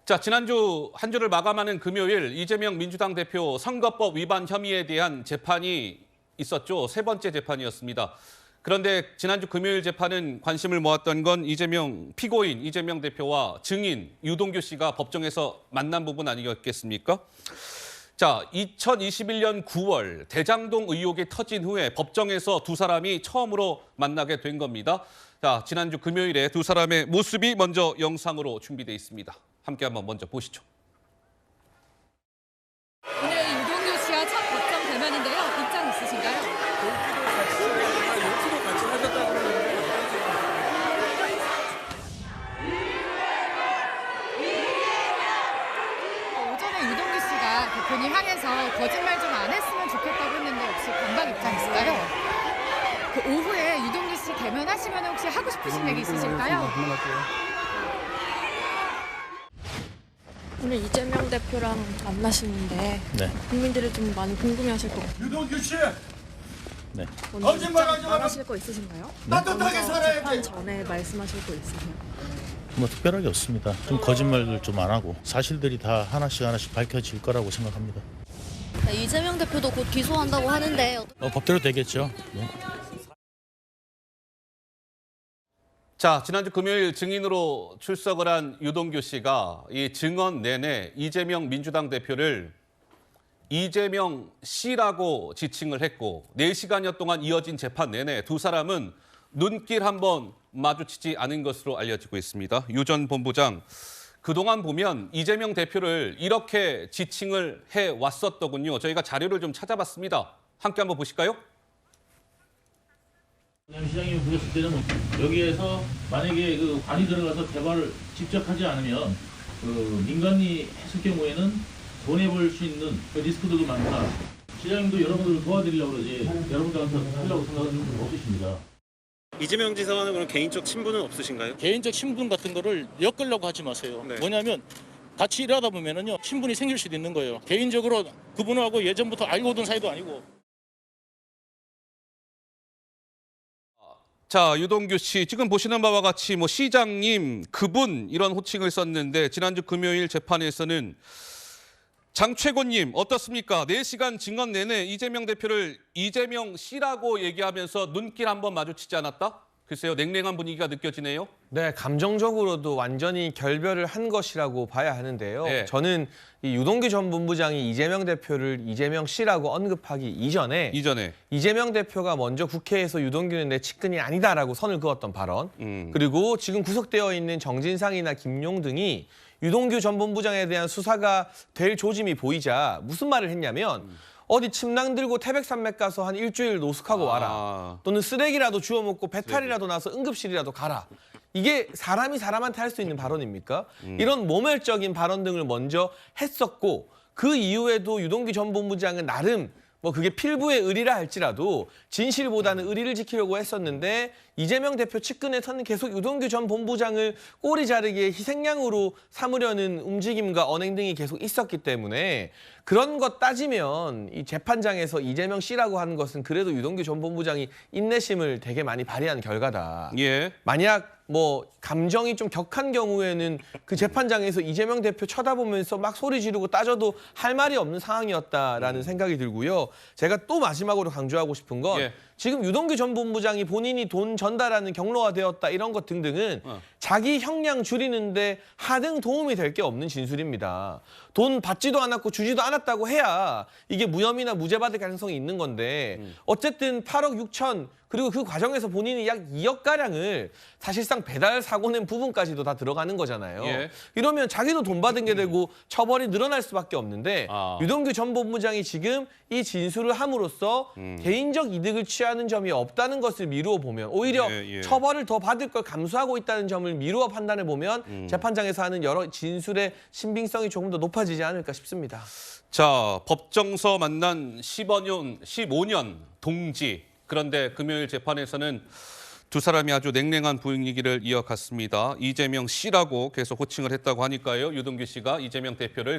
자, 지난주 한 주를 마감하는 금요일 이재명 민주당 대표 선거법 위반 혐의에 대한 재판이 있었죠. 세 번째 재판이었습니다. 그런데 지난주 금요일 재판은 관심을 모았던 건 피고인 이재명 대표와 증인 유동규 씨가 법정에서 만난 부분 아니었겠습니까? 자, 2021년 9월 대장동 의혹이 터진 후에 법정에서 두 사람이 처음으로 만나게 된 겁니다. 자, 지난주 금요일에 두 사람의 모습이 먼저 영상으로 준비돼 있습니다. 함께 한번 먼저 보시죠. 오늘 유동규 씨와 첫 법정 대면인데요. 입장 있으신가요? 욕수도 같이 하셨다고 그러는데. 오전에 유동규 씨가 대표님 향해서 거짓말 좀 안 했으면 좋겠다고 했는데 혹시 반박 입장 있을까요? 그 오후에 유동규 씨 대면하시면 혹시 하고 싶으신 얘기 있으실까요? 오늘 이재명 대표랑 만나시는데 국민들이 좀 많이 궁금해하실 것 같아요. 유동규 씨, 오늘 거짓말하지 마라. 말하실 거 있으신가요? 따뜻하게 살아야 재판 돼. 전에 말씀하실 거 있으세요? 뭐 특별하게 없습니다. 좀 거짓말을 좀 안 하고 사실들이 다 하나씩 밝혀질 거라고 생각합니다. 이재명 대표도 곧 기소한다고 하는데 법대로 되겠죠. 네. 자, 지난주 금요일 증인으로 출석을 한 유동규 씨가 이 증언 내내 이재명 민주당 대표를 이재명 씨라고 지칭을 했고 4시간여 동안 이어진 재판 내내 두 사람은 눈길 한번 마주치지 않은 것으로 알려지고 있습니다. 유 전 본부장, 그동안 보면 이재명 대표를 이렇게 지칭을 해왔었더군요. 저희가 자료를 좀 찾아봤습니다. 함께 한번 보실까요? 시장님이 보셨을 때는 여기에서 만약에 그 관이 들어가서 대화를 직접 하지 않으면 그 민간이 했을 경우에는 손해 볼 수 있는 그 리스크들도 많다. 시장님도 여러분들을 도와드리려고 그러지 여러분들한테 하려고 생각은 좀 없으십니다. 이재명 지사와는 그런 개인적 친분은 없으신가요? 개인적 신분 같은 거를 엮으려고 하지 마세요. 네. 뭐냐면 같이 일하다 보면은요 신분이 생길 수도 있는 거예요. 개인적으로 그분하고 예전부터 알고 오던 사이도 아니고. 자, 유동규 씨, 지금 보시는 바와 같이 시장님, 그분 이런 호칭을 썼는데 지난주 금요일 재판에서는 장최곤님 어떻습니까? 4시간 증언 내내 이재명 대표를 이재명 씨라고 얘기하면서 눈길 한번 마주치지 않았다? 글쎄요, 냉랭한 분위기가 느껴지네요. 네, 감정적으로도 완전히 결별을 한 것이라고 봐야 하는데요. 네. 저는 이 유동규 전 본부장이 이재명 대표를 이재명 씨라고 언급하기 이전에 이재명 대표가 먼저 국회에서 유동규는 내 측근이 아니다라고 선을 그었던 발언, 그리고 지금 구속되어 있는 정진상이나 김용 등이 유동규 전 본부장에 대한 수사가 될 조짐이 보이자 무슨 말을 했냐면 어디 침낭 들고 태백산맥 가서 한 일주일 노숙하고 와라. 또는 쓰레기라도 주워 먹고 배탈이라도 나서 응급실이라도 가라. 이게 사람이 사람한테 할 수 있는 발언입니까? 이런 모멸적인 발언 등을 먼저 했었고 그 이후에도 유동규 전 본부장은 나름 그게 필부의 의리라 할지라도 진실보다는 의리를 지키려고 했었는데 이재명 대표 측근에서는 계속 유동규 전 본부장을 꼬리 자르기에 희생양으로 삼으려는 움직임과 언행 등이 계속 있었기 때문에 그런 것 따지면 이 재판장에서 이재명 씨라고 하는 것은 그래도 유동규 전 본부장이 인내심을 되게 많이 발휘한 결과다. 예. 만약 감정이 좀 격한 경우에는 그 재판장에서 이재명 대표 쳐다보면서 막 소리 지르고 따져도 할 말이 없는 상황이었다라는 생각이 들고요. 제가 또 마지막으로 강조하고 싶은 건 지금 유동규 전 본부장이 본인이 돈 전달하는 경로가 되었다 이런 것 등등은 자기 형량 줄이는데 하등 도움이 될 게 없는 진술입니다. 돈 받지도 않았고 주지도 않았다고 해야 이게 무혐의나 무죄 받을 가능성이 있는 건데 어쨌든 8억 6천 그리고 그 과정에서 본인이 약 2억가량을 사실상 배달 사고 낸 부분까지도 다 들어가는 거잖아요. 예. 이러면 자기도 돈 받은 게 되고 처벌이 늘어날 수밖에 없는데 유동규 전 본부장이 지금 이 진술을 함으로써 개인적 이득을 취하는 점이 없다는 것을 미루어 보면 오히려 처벌을 더 받을 걸 감수하고 있다는 점을 미루어 판단해 보면 재판장에서 하는 여러 진술의 신빙성이 조금 더 높아지지 않을까 싶습니다. 자, 법정서 만난 15년 동지. 그런데 금요일 재판에서는 두 사람이 아주 냉랭한 분위기를 이어갔습니다. 이재명 씨라고 계속 호칭을 했다고 하니까요. 유동규 씨가 이재명 대표를